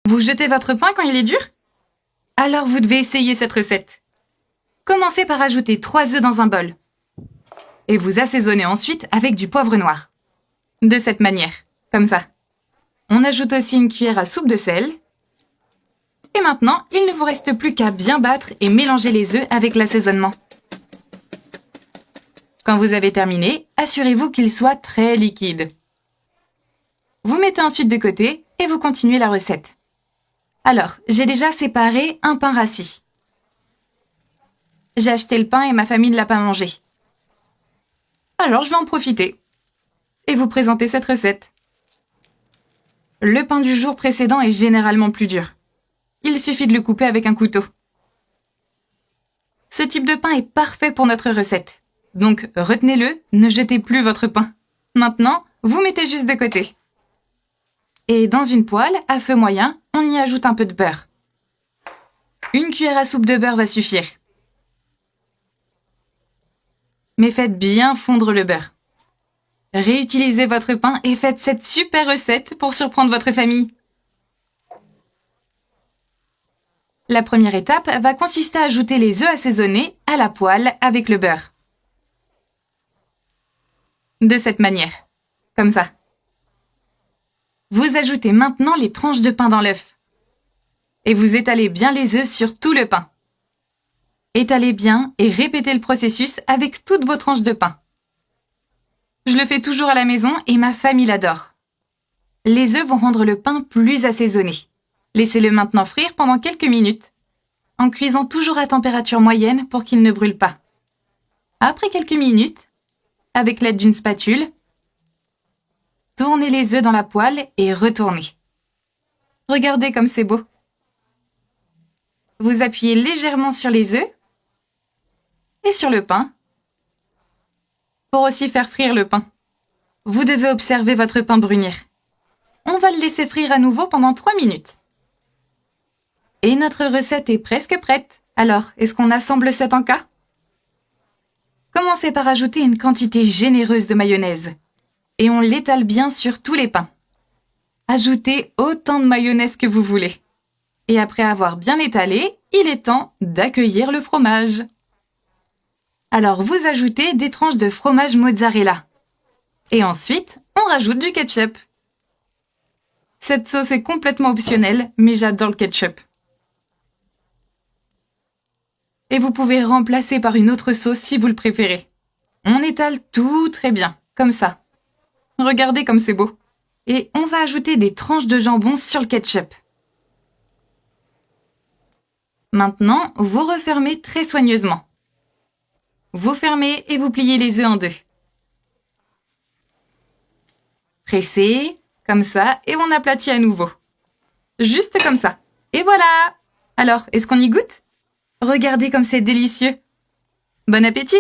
Vous jetez votre pain quand il est dur? Alors vous devez essayer cette recette. Commencez par ajouter 3 œufs dans un bol. Et vous assaisonnez ensuite avec du poivre noir. De cette manière, comme ça. On ajoute aussi une cuillère à soupe de sel. Et maintenant, il ne vous reste plus qu'à bien battre et mélanger les œufs avec l'assaisonnement. Quand vous avez terminé, assurez-vous qu'il soit très liquide. Vous mettez ensuite de côté et vous continuez la recette. Alors, j'ai déjà séparé un pain rassis. J'ai acheté le pain et ma famille ne l'a pas mangé. Alors, je vais en profiter. Et vous présenter cette recette. Le pain du jour précédent est généralement plus dur. Il suffit de le couper avec un couteau. Ce type de pain est parfait pour notre recette. Donc, retenez-le, ne jetez plus votre pain. Maintenant, vous mettez juste de côté. Et dans une poêle, à feu moyen, on y ajoute un peu de beurre. Une cuillère à soupe de beurre va suffire. Mais faites bien fondre le beurre. Réutilisez votre pain et faites cette super recette pour surprendre votre famille. La première étape va consister à ajouter les œufs assaisonnés à la poêle avec le beurre. De cette manière, comme ça. Vous ajoutez maintenant les tranches de pain dans l'œuf. Et vous étalez bien les œufs sur tout le pain. Étalez bien et répétez le processus avec toutes vos tranches de pain. Je le fais toujours à la maison et ma famille l'adore. Les œufs vont rendre le pain plus assaisonné. Laissez-le maintenant frire pendant quelques minutes, en cuisant toujours à température moyenne pour qu'il ne brûle pas. Après quelques minutes, avec l'aide d'une spatule, tournez les œufs dans la poêle et retournez. Regardez comme c'est beau. Vous appuyez légèrement sur les œufs et sur le pain pour aussi faire frire le pain. Vous devez observer votre pain brunir. On va le laisser frire à nouveau pendant 3 minutes. Et notre recette est presque prête. Alors, est-ce qu'on assemble cet encas? Commencez par ajouter une quantité généreuse de mayonnaise. Et on l'étale bien sur tous les pains. Ajoutez autant de mayonnaise que vous voulez. Et après avoir bien étalé, il est temps d'accueillir le fromage. Alors vous ajoutez des tranches de fromage mozzarella. Et ensuite, on rajoute du ketchup. Cette sauce est complètement optionnelle, mais j'adore le ketchup. Et vous pouvez remplacer par une autre sauce si vous le préférez. On étale tout très bien, comme ça. Regardez comme c'est beau. Et on va ajouter des tranches de jambon sur le ketchup. Maintenant, vous refermez très soigneusement. Vous fermez et vous pliez les œufs en deux. Pressez, comme ça, et on aplatit à nouveau. Juste comme ça. Et voilà! Alors, est-ce qu'on y goûte? Regardez comme c'est délicieux. Bon appétit!